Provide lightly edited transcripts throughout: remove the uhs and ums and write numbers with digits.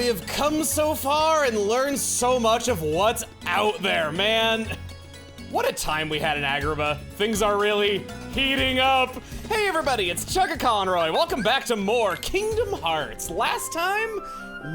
we have come so far and learned so much of what's out there, man. What a time we had in Agrabah. Things are really heating up. Hey everybody, it's Chugga Conroy. Welcome back to more Kingdom Hearts. Last time,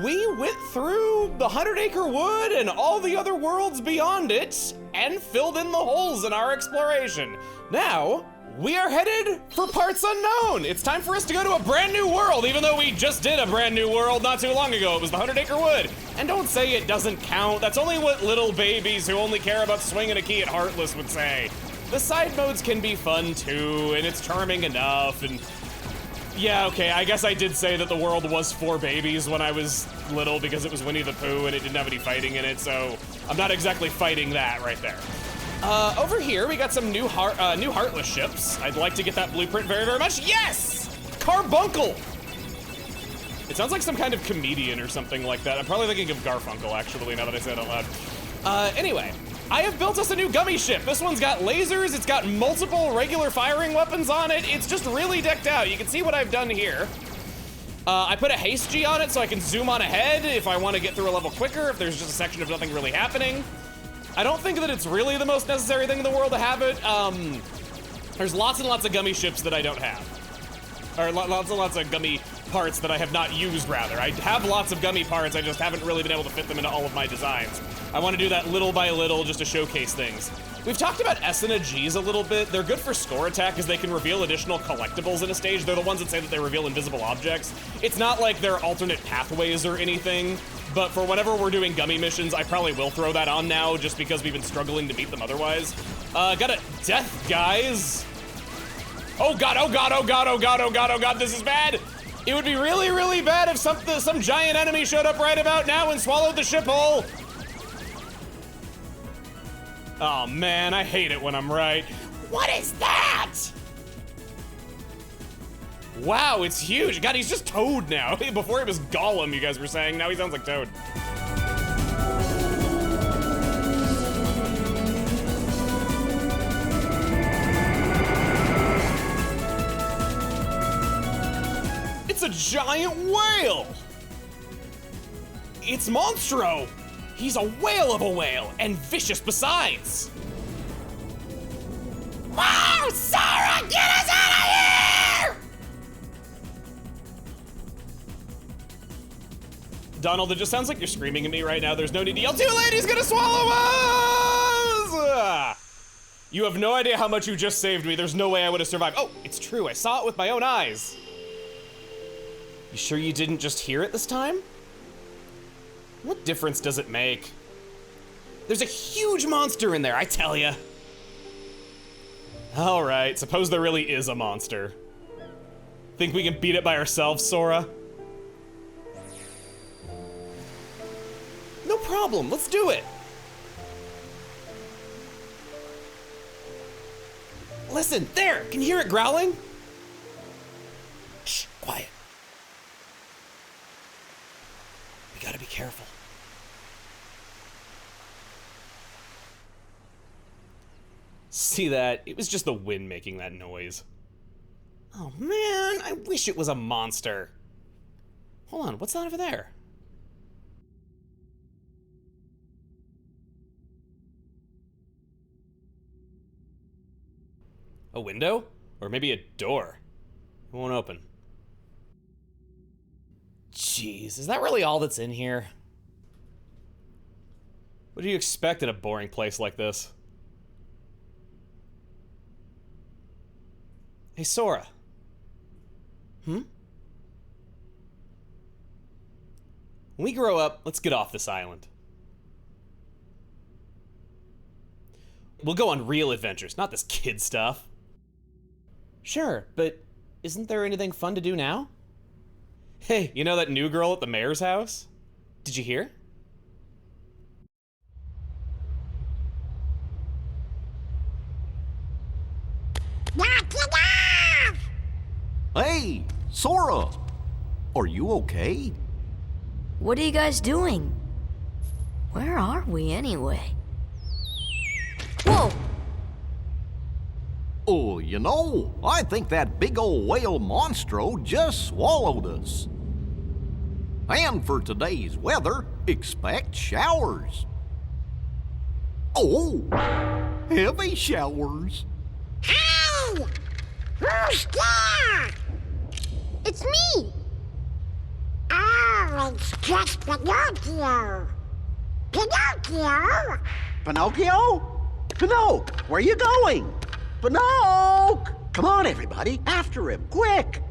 we went through the 100-acre wood and all the other worlds beyond it and filled in the holes in our exploration. Now, we are headed for parts unknown. It's time for us to go to a brand new world, even though we just did a brand new world not too long ago. It was the 100-acre wood. And don't say it doesn't count. That's only what little babies who only care about swinging a key at Heartless would say. The side modes can be fun too, and it's charming enough, and yeah, okay, I guess I did say that the world was for babies when I was little because it was Winnie the Pooh and it didn't have any fighting in it, so I'm not exactly fighting that right there. Over here, we got some new Heartless ships. I'd like to get that blueprint very, very much. Yes! Carbuncle! It sounds like some kind of comedian or something like that. I'm probably thinking of Garfunkel, actually, now that I say it out loud. Anyway, I have built us a new gummy ship. This one's got lasers, it's got multiple regular firing weapons on it. It's just really decked out. You can see what I've done here. I put a haste G on it so I can zoom on ahead if I want to get through a level quicker, if there's just a section of nothing really happening. I don't think that it's really the most necessary thing in the world to have it. There's lots and lots of gummy ships that I don't have. Or lots and lots of gummy parts that I have not used, rather. I have lots of gummy parts, I just haven't really been able to fit them into all of my designs. I want to do that little by little just to showcase things. We've talked about S and Gs a little bit. They're good for score attack because they can reveal additional collectibles in a stage. They're the ones that say that they reveal invisible objects. It's not like they're alternate pathways or anything, but for whenever we're doing gummy missions, I probably will throw that on now just because we've been struggling to beat them otherwise. Got a death, guys. Oh god, oh god, oh god, oh god, oh god, oh god, this is bad. It would be really, really bad if some giant enemy showed up right about now and swallowed the ship whole. Oh man, I hate it when I'm right. What is that? Wow, it's huge. God, he's just Toad now. Before he was Gollum, you guys were saying. Now he sounds like Toad. It's a giant whale! It's Monstro! He's a whale of a whale, and vicious besides! Wow, Sarah, get us out of here! Donald, it just sounds like you're screaming at me right now. There's no need to yell, too late, he's gonna swallow us! You have no idea how much you just saved me. There's no way I would have survived. Oh, it's true, I saw it with my own eyes. You sure you didn't just hear it this time? What difference does it make? There's a huge monster in there, I tell ya. All right, suppose there really is a monster. Think we can beat it by ourselves, Sora? No problem, let's do it. Listen, there, can you hear it growling? Shh, quiet. We gotta be careful. See that? It was just the wind making that noise. Oh man, I wish it was a monster. Hold on, what's that over there? A window? Or maybe a door? It won't open. Jeez, is that really all that's in here? What do you expect at a boring place like this? Hey, Sora. When we grow up, let's get off this island. We'll go on real adventures, not this kid stuff. Sure, but isn't there anything fun to do now? Hey, you know that new girl at the mayor's house? Did you hear? Hey, Sora! Are you okay? What are you guys doing? Where are we anyway? Whoa! Oh, you know, I think that big old whale Monstro just swallowed us. And for today's weather, expect showers. Oh, heavy showers. Ow! Who's there? It's me! Oh, it's just Pinocchio! Pinocchio! Pinocchio? Pinocchio, where are you going? Pinocchio! Come on, everybody, after him, quick!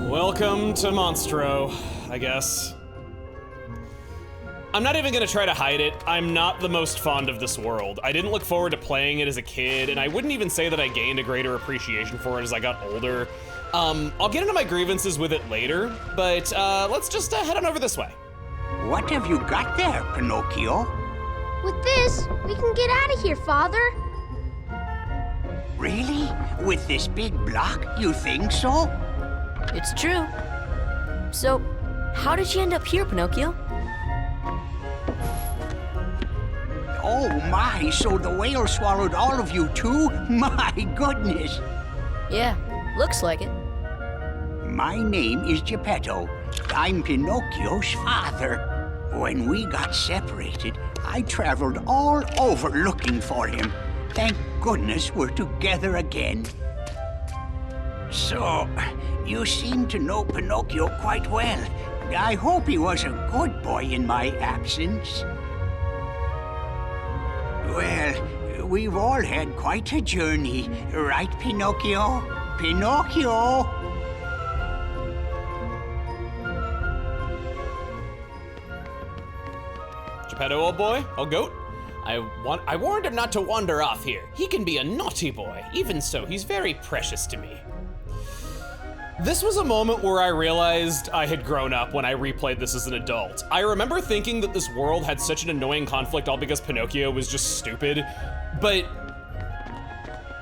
Welcome to Monstro, I guess. I'm not even gonna try to hide it. I'm not the most fond of this world. I didn't look forward to playing it as a kid, and I wouldn't even say that I gained a greater appreciation for it as I got older. I'll get into my grievances with it later, but let's just head on over this way. What have you got there, Pinocchio? With this, we can get out of here, Father. Really? With this big block, you think so? It's true. So, how did you end up here, Pinocchio? Oh my, so the whale swallowed all of you too? My goodness! Yeah, looks like it. My name is Geppetto. I'm Pinocchio's father. When we got separated, I traveled all over looking for him. Thank goodness we're together again. So, you seem to know Pinocchio quite well. I hope he was a good boy in my absence. Well, we've all had quite a journey, right, Pinocchio? Pinocchio! Geppetto, old boy, old goat. I warned him not to wander off here. He can be a naughty boy. Even so, he's very precious to me. This was a moment where I realized I had grown up when I replayed this as an adult. I remember thinking that this world had such an annoying conflict all because Pinocchio was just stupid, but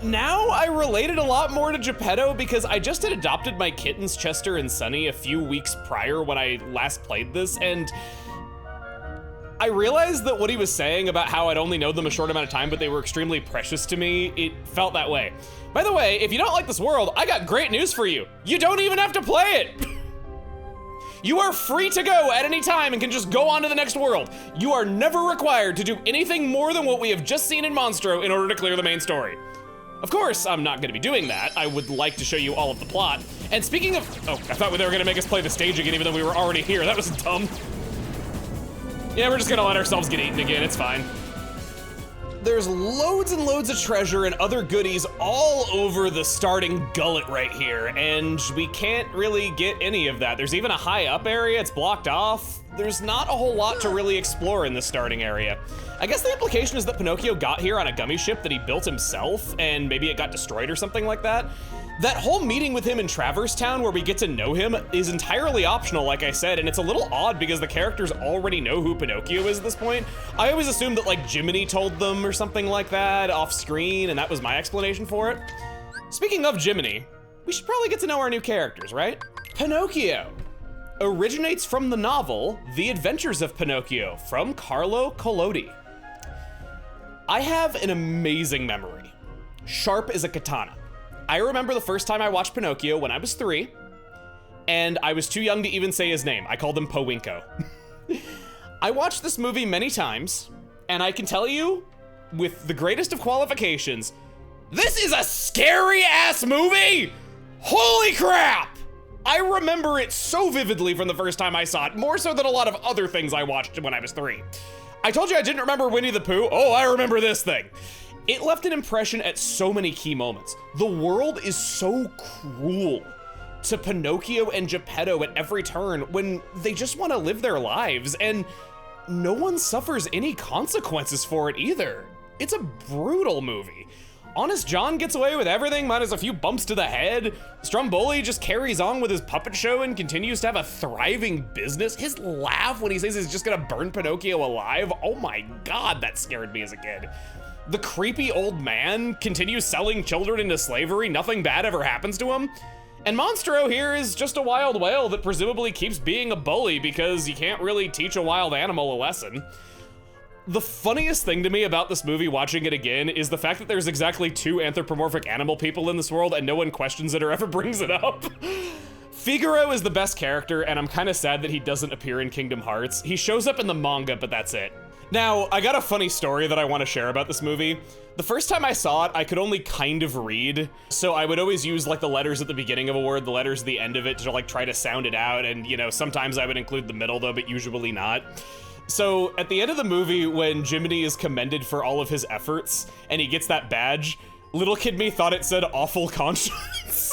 now I related a lot more to Geppetto because I just had adopted my kittens Chester and Sunny a few weeks prior when I last played this, and I realized that what he was saying about how I'd only known them a short amount of time, but they were extremely precious to me, it felt that way. By the way, if you don't like this world, I got great news for you. You don't even have to play it. You are free to go at any time and can just go on to the next world. You are never required to do anything more than what we have just seen in Monstro in order to clear the main story. Of course, I'm not gonna be doing that. I would like to show you all of the plot. And speaking of, oh, I thought they were gonna make us play the stage again even though we were already here. That was dumb. Yeah, we're just gonna let ourselves get eaten again, it's fine. There's loads and loads of treasure and other goodies all over the starting gullet right here, and we can't really get any of that. There's even a high up area, it's blocked off. There's not a whole lot to really explore in the starting area. I guess the implication is that Pinocchio got here on a gummy ship that he built himself, and maybe it got destroyed or something like that. That whole meeting with him in Traverse Town where we get to know him is entirely optional, like I said, and it's a little odd because the characters already know who Pinocchio is at this point. I always assumed that like Jiminy told them or something like that off screen, and that was my explanation for it. Speaking of Jiminy, we should probably get to know our new characters, right? Pinocchio originates from the novel The Adventures of Pinocchio from Carlo Collodi. I have an amazing memory, sharp as a katana. I remember the first time I watched Pinocchio when I was 3, and I was too young to even say his name. I called him Powinko. I watched this movie many times, and I can tell you, with the greatest of qualifications, this is a scary-ass movie! Holy crap! I remember it so vividly from the first time I saw it, more so than a lot of other things I watched when I was 3. I told you I didn't remember Winnie the Pooh. Oh, I remember this thing. It left an impression at so many key moments. The world is so cruel to Pinocchio and Geppetto at every turn when they just want to live their lives, and no one suffers any consequences for it either. It's a brutal movie. Honest John gets away with everything minus a few bumps to the head. Stromboli just carries on with his puppet show and continues to have a thriving business. His laugh when he says he's just gonna burn Pinocchio alive, oh my god, that scared me as a kid. The creepy old man continues selling children into slavery, nothing bad ever happens to him. And Monstro here is just a wild whale that presumably keeps being a bully because you can't really teach a wild animal a lesson. The funniest thing to me about this movie watching it again is the fact that there's exactly 2 anthropomorphic animal people in this world and no one questions it or ever brings it up. Figaro is the best character, and I'm kind of sad that he doesn't appear in Kingdom Hearts. He shows up in the manga, but that's it. Now, I got a funny story that I want to share about this movie. The first time I saw it, I could only kind of read, so I would always use like the letters at the beginning of a word, the letters at the end of it to like try to sound it out, and you know, sometimes I would include the middle though, but usually not. So at the end of the movie, when Jiminy is commended for all of his efforts, and he gets that badge, little kid me thought it said awful conscience.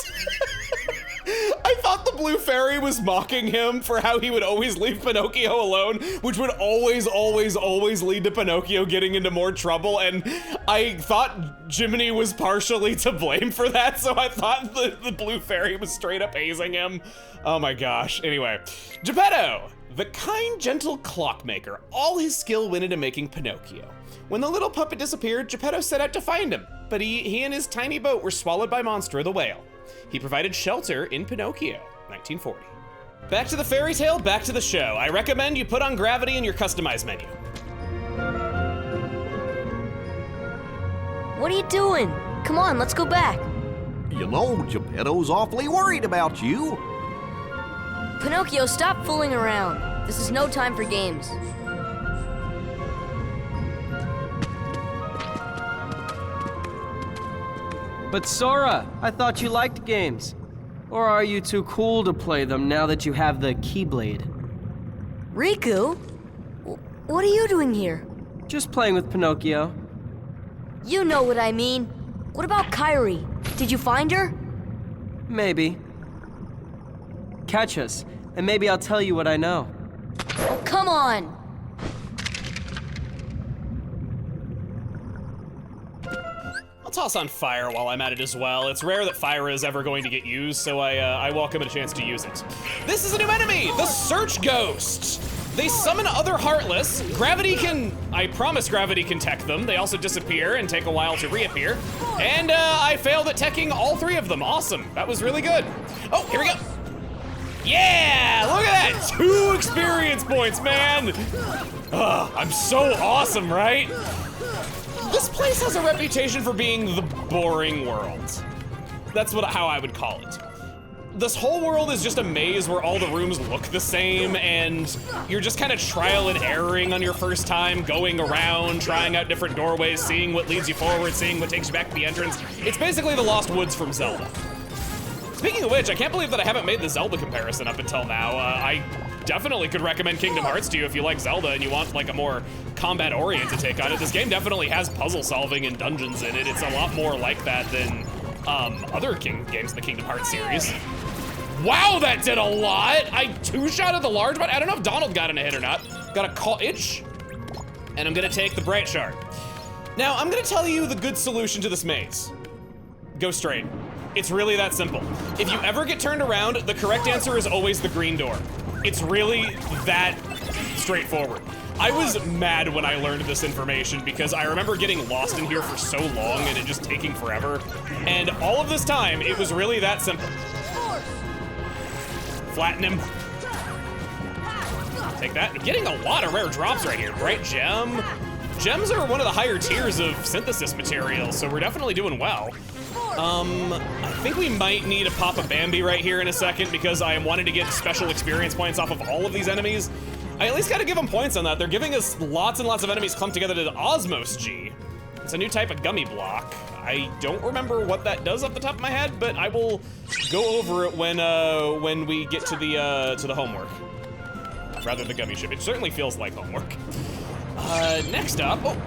I thought the blue fairy was mocking him for how he would always leave Pinocchio alone, which would always lead to Pinocchio getting into more trouble, and I thought Jiminy was partially to blame for that, so I thought the blue fairy was straight up hazing him. Oh my gosh. Anyway, Geppetto, the kind, gentle clockmaker. All his skill went into making Pinocchio. When the little puppet disappeared, Geppetto set out to find him, but he and his tiny boat were swallowed by Monstro the whale. He provided shelter in Pinocchio, 1940. Back to the fairy tale, back to the show. I recommend you put on gravity in your customized menu. What are you doing? Come on, let's go back. You know, Geppetto's awfully worried about you. Pinocchio, stop fooling around. This is no time for games. But Sora, I thought you liked games. Or are you too cool to play them now that you have the Keyblade? Riku? What are you doing here? Just playing with Pinocchio. You know what I mean. What about Kairi? Did you find her? Maybe. Catch us, and maybe I'll tell you what I know. Oh, come on! I'll toss on fire while I'm at it as well. It's rare that fire is ever going to get used, so I welcome a chance to use it. This is a new enemy, the Search Ghost. They summon other Heartless. Gravity can, I promise gravity can tech them. They also disappear and take a while to reappear. And I failed at teching all three of them. Awesome, that was really good. Oh, here we go. Yeah, look at that, 2 experience points, man. I'm so awesome, right? This place has a reputation for being the boring world. That's how I would call it. This whole world is just a maze where all the rooms look the same, and you're just kind of trial and erroring on your first time, going around, trying out different doorways, seeing what leads you forward, seeing what takes you back to the entrance. It's basically the Lost Woods from Zelda. Speaking of which, I can't believe that I haven't made the Zelda comparison up until now. I definitely could recommend Kingdom Hearts to you if you like Zelda and you want like a more combat-oriented take on it. This game definitely has puzzle solving and dungeons in it. It's a lot more like that than other games in the Kingdom Hearts series. Wow, that did a lot! I two-shotted the large one. I don't know if Donald got in a hit or not. Got a call itch, and I'm gonna take the bright shard. Now, I'm gonna tell you the good solution to this maze. Go straight. It's really that simple. If you ever get turned around, the correct answer is always the green door. It's really that straightforward. I was mad when I learned this information because I remember getting lost in here for so long and it just taking forever. And all of this time, it was really that simple. Flatten him. Take that. I'm getting a lot of rare drops right here. Bright gem. Gems are one of the higher tiers of synthesis materials, so we're definitely doing well. I think we might need to pop a Bambi right here in a second because I am wanting to get special experience points off of all of these enemies. I at least gotta give them points on that. They're giving us lots and lots of enemies clumped together to the Osmos G. It's a new type of gummy block. I don't remember what that does off the top of my head, but I will go over it when we get to the homework. Rather the gummy ship. It certainly feels like homework. Next up, oh.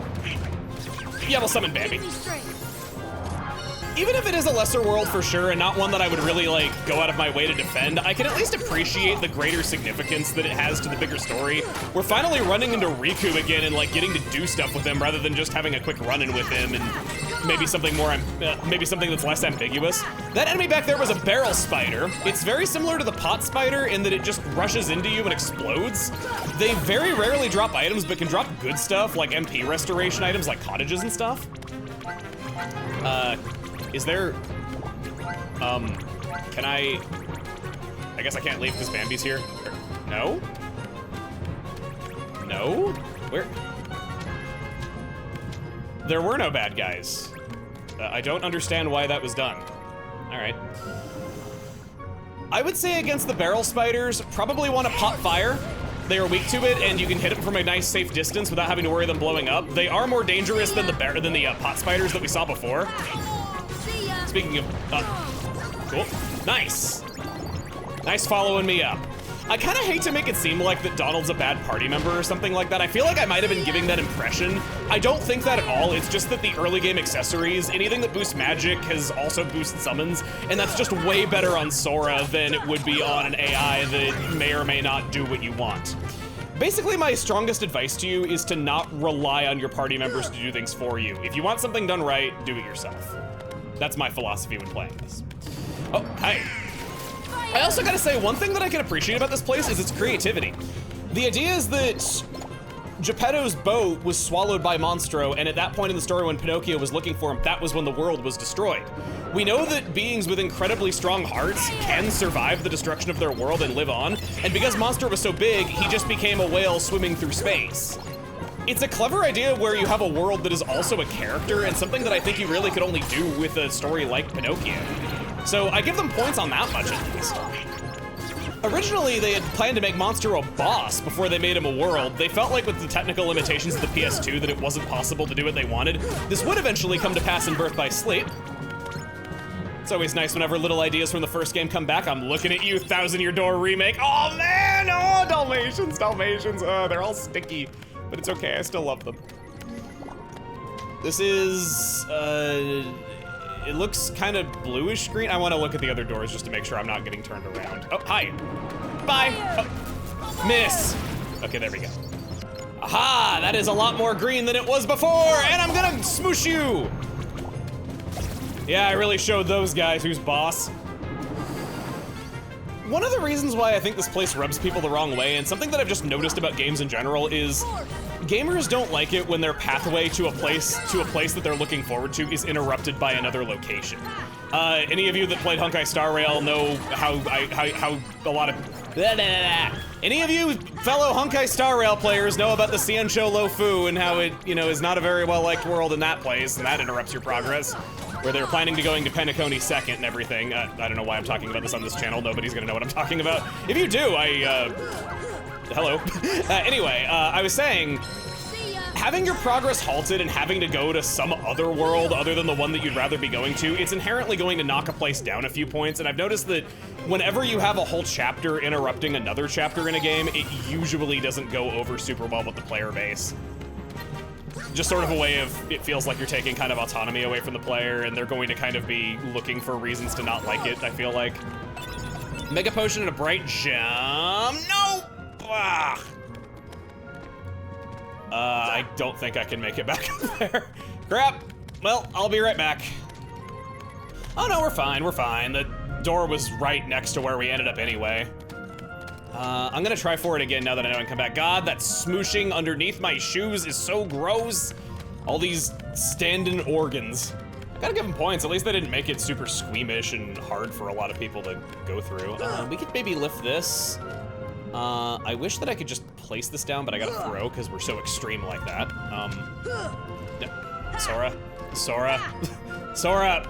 Yeah, we'll summon Bambi. Even if it is a lesser world for sure and not one that I would really like go out of my way to defend, I can at least appreciate the greater significance that it has to the bigger story. We're finally running into Riku again and like getting to do stuff with him rather than just having a quick run-in with him and maybe something more, maybe something that's less ambiguous. That enemy back there was a barrel spider. It's very similar to the pot spider in that it just rushes into you and explodes. They very rarely drop items, but can drop good stuff like MP restoration items like cottages and stuff. Is there, can I guess I can't leave because Bambi's here. No? No? Where? There were no bad guys. I don't understand why that was done. All right. I would say against the barrel spiders, probably want to pop fire. They are weak to it, and you can hit them from a nice, safe distance without having to worry them blowing up. They are more dangerous than the pot spiders that we saw before. Speaking of, cool, nice. Nice following me up. I kind of hate to make it seem like that Donald's a bad party member or something like that. I feel like I might have been giving that impression. I don't think that at all. It's just that the early game accessories, anything that boosts magic has also boosted summons, and that's just way better on Sora than it would be on an AI that may or may not do what you want. Basically, my strongest advice to you is to not rely on your party members to do things for you. If you want something done right, do it yourself. That's my philosophy when playing this. Oh, hi. I also gotta say, one thing that I can appreciate about this place is its creativity. The idea is that Geppetto's boat was swallowed by Monstro, and at that point in the story when Pinocchio was looking for him, that was when the world was destroyed. We know that beings with incredibly strong hearts can survive the destruction of their world and live on, and because Monstro was so big, he just became a whale swimming through space. It's a clever idea where you have a world that is also a character, and something that I think you really could only do with a story like Pinocchio. So I give them points on that much at least. Originally, they had planned to make Monstro a boss before they made him a world. They felt like with the technical limitations of the PS2 that it wasn't possible to do what they wanted. This would eventually come to pass in Birth by Sleep. It's always nice whenever little ideas from the first game come back. I'm looking at you, Thousand Year Door remake. Oh man, oh, Dalmatians, they're all sticky, but it's okay, I still love them. This is, it looks kind of bluish green. I want to look at the other doors just to make sure I'm not getting turned around. Oh, hi. Bye. Oh, miss. Okay, there we go. Aha, that is a lot more green than it was before, and I'm gonna smoosh you. Yeah, I really showed those guys who's boss. One of the reasons why I think this place rubs people the wrong way, and something that I've just noticed about games in general, is gamers don't like it when their pathway to a place that they're looking forward to is interrupted by another location. Any of you that played Honkai Star Rail know how a lot of Any of you fellow Honkai Star Rail players know about the Xianzhou Lofu and how it, is not a very well-liked world in that place, and that interrupts your progress. Where they're planning to going to Penacony second and everything. I don't know why I'm talking about this on this channel. Nobody's gonna know what I'm talking about. If you do, hello. Anyway, I was saying, having your progress halted and having to go to some other world other than the one that you'd rather be going to, it's inherently going to knock a place down a few points, and I've noticed that whenever you have a whole chapter interrupting another chapter in a game, it usually doesn't go over super well with the player base. Just sort of a way of, it feels like you're taking kind of autonomy away from the player, and they're going to kind of be looking for reasons to not like it, I feel like. Mega Potion and a Bright Gem. No! Ah. I don't think I can make it back up there. Crap. Well, I'll be right back. Oh no, we're fine, we're fine. The door was right next to where we ended up anyway. I'm gonna try for it again now that I know I can come back. God, that smooshing underneath my shoes is so gross. All these stand-in organs. Gotta give them points, at least they didn't make it super squeamish and hard for a lot of people to go through. We could maybe lift this. I wish that I could just place this down, but I gotta throw because we're so extreme like that. No. Sora. Sora. Sora.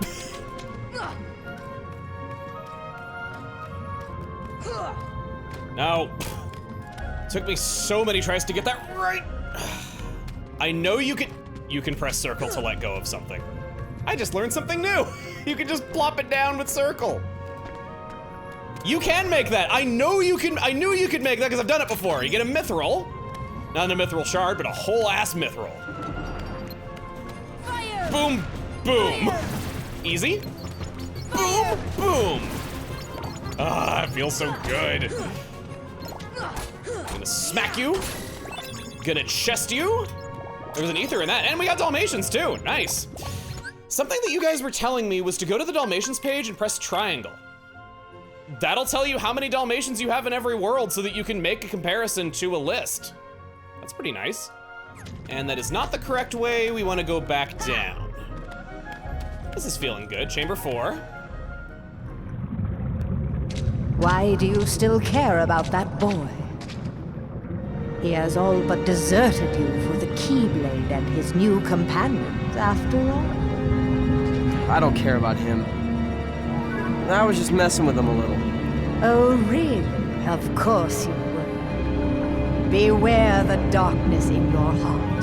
No. Took me so many tries to get that right. I know you can press circle to let go of something. I just learned something new. You can just plop it down with circle. You can make that. I knew you could make that because I've done it before. You get a mithril. Not a mithril shard, but a whole ass mithril. Fire. Boom, boom. Fire. Easy. Boom, boom. Ah, it feels so good. Gonna smack you. Gonna chest you. There was an ether in that, and we got Dalmatians too, nice. Something that you guys were telling me was to go to the Dalmatians page and press triangle. That'll tell you how many Dalmatians you have in every world so that you can make a comparison to a list. That's pretty nice. And that is not the correct way. We want to go back down. This is feeling good, chamber 4. Why do you still care about that boy? He has all but deserted you for the Keyblade and his new companions, after all. I don't care about him. I was just messing with him a little. Oh, really? Of course you would. Beware the darkness in your heart.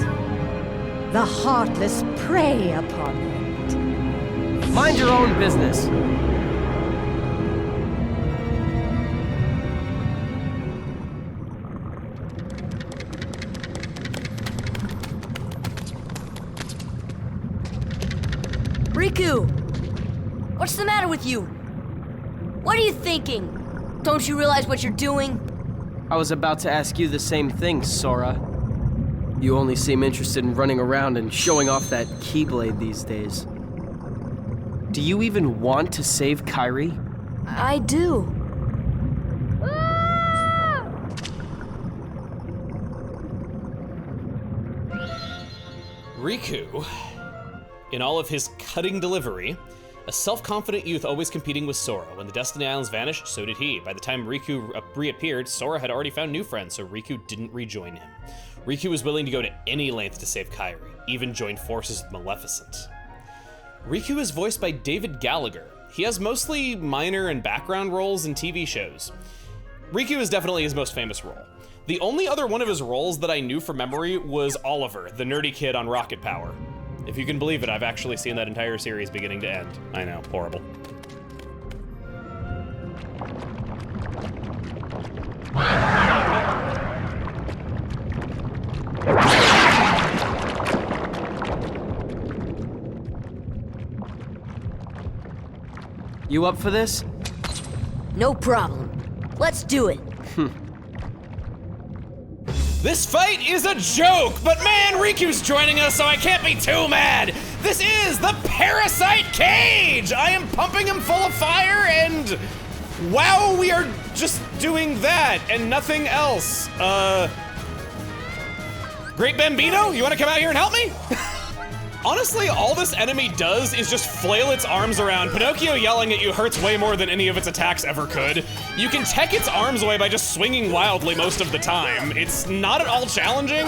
The heartless prey upon it. Mind your own business. Riku! What's the matter with you? What are you thinking? Don't you realize what you're doing? I was about to ask you the same thing, Sora. You only seem interested in running around and showing off that Keyblade these days. Do you even want to save Kairi? I do. Riku, in all of his cutting delivery, a self-confident youth always competing with Sora. When the Destiny Islands vanished, so did he. By the time Riku reappeared, Sora had already found new friends, so Riku didn't rejoin him. Riku was willing to go to any length to save Kairi, even join forces with Maleficent. Riku is voiced by David Gallagher. He has mostly minor and background roles in TV shows. Riku is definitely his most famous role. The only other one of his roles that I knew from memory was Oliver, the nerdy kid on Rocket Power. If you can believe it, I've actually seen that entire series beginning to end. I know, horrible. You up for this? No problem. Let's do it. This fight is a joke, but man, Riku's joining us, so I can't be too mad. This is the Parasite Cage! I am pumping him full of fire, and wow, we are just doing that and nothing else. Great Bambino, you wanna come out here and help me? Honestly, all this enemy does is just flail its arms around. Pinocchio yelling at you hurts way more than any of its attacks ever could. You can tech its arms away by just swinging wildly most of the time. It's not at all challenging.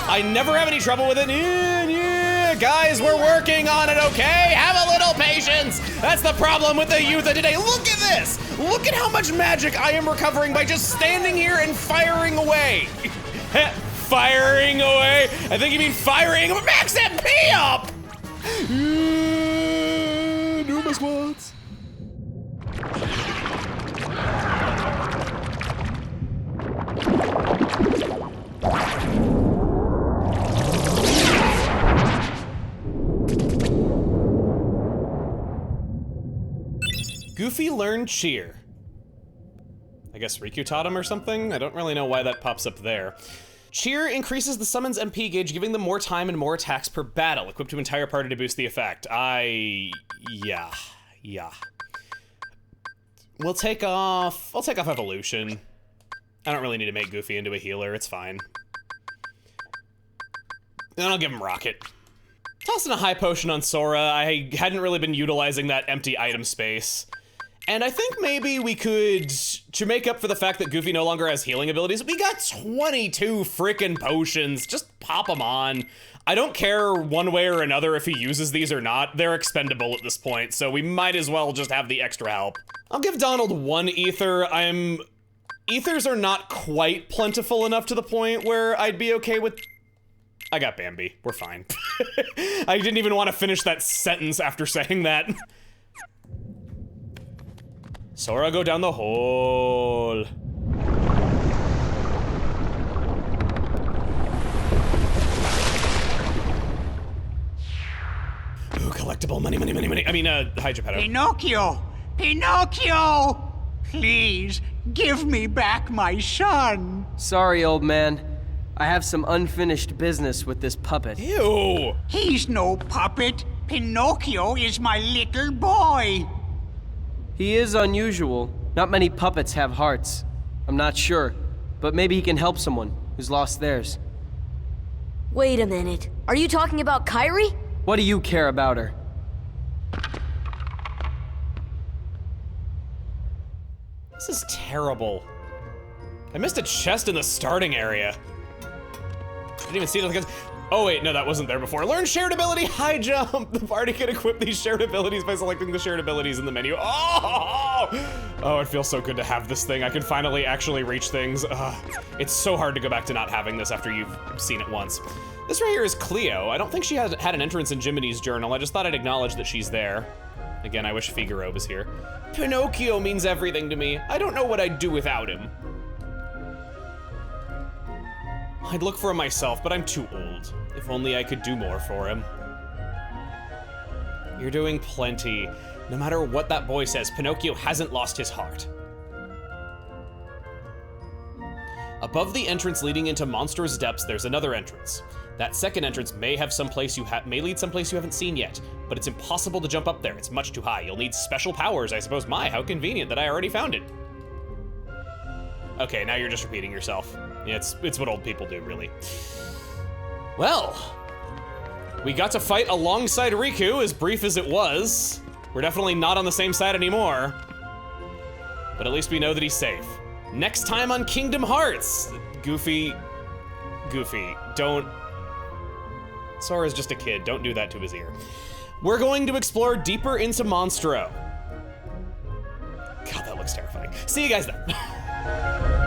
I never have any trouble with it. Yeah, guys, we're working on it, okay? Have a little patience. That's the problem with the youth of today. Look at this. Look at how much magic I am recovering by just standing here and firing away. Firing away? I think you mean firing. Max MP up! Do my squats. Goofy learned cheer. I guess Riku taught him or something? I don't really know why that pops up there. Cheer increases the summon's MP gauge, giving them more time and more attacks per battle, equipped to entire party to boost the effect. Yeah. I'll take off evolution. I don't really need to make Goofy into a healer, it's fine. Then I'll give him rocket. Tossing a high potion on Sora. I hadn't really been utilizing that empty item space. And I think maybe we could, to make up for the fact that Goofy no longer has healing abilities, we got 22 frickin' potions. Just pop them on. I don't care one way or another if he uses these or not. They're expendable at this point, so we might as well just have the extra help. I'll give Donald 1 ether. Ethers are not quite plentiful enough to the point where I'd be okay with... I got Bambi. We're fine. I didn't even want to finish that sentence after saying that. Sora, go down the hole. Ooh, collectible money. I mean, hi, Geppetto. Pinocchio! Please, give me back my son. Sorry, old man. I have some unfinished business with this puppet. Ew! He's no puppet. Pinocchio is my little boy. He is unusual. Not many puppets have hearts. I'm not sure, but maybe he can help someone who's lost theirs. Wait a minute. Are you talking about Kairi? What do you care about her? This is terrible. I missed a chest in the starting area. I didn't even see it. Oh wait, no, that wasn't there before. Learn shared ability, high jump. The party can equip these shared abilities by selecting the shared abilities in the menu. Oh, it feels so good to have this thing. I can finally actually reach things. It's so hard to go back to not having this after you've seen it once. This right here is Cleo. I don't think she had an entrance in Jiminy's journal. I just thought I'd acknowledge that she's there. Again, I wish Figaro was here. Pinocchio means everything to me. I don't know what I'd do without him. I'd look for him myself, but I'm too old. If only I could do more for him. You're doing plenty. No matter what that boy says, Pinocchio hasn't lost his heart. Above the entrance leading into Monstro's depths, there's another entrance. That second entrance may have may lead someplace you haven't seen yet, but it's impossible to jump up there. It's much too high. You'll need special powers, I suppose. My, how convenient that I already found it. Okay, now you're just repeating yourself. Yeah, it's what old people do, really. Well, we got to fight alongside Riku, as brief as it was. We're definitely not on the same side anymore. But at least we know that he's safe. Next time on Kingdom Hearts! Goofy, don't... Sora's just a kid, don't do that to his ear. We're going to explore deeper into Monstro. God, that looks terrifying. See you guys then.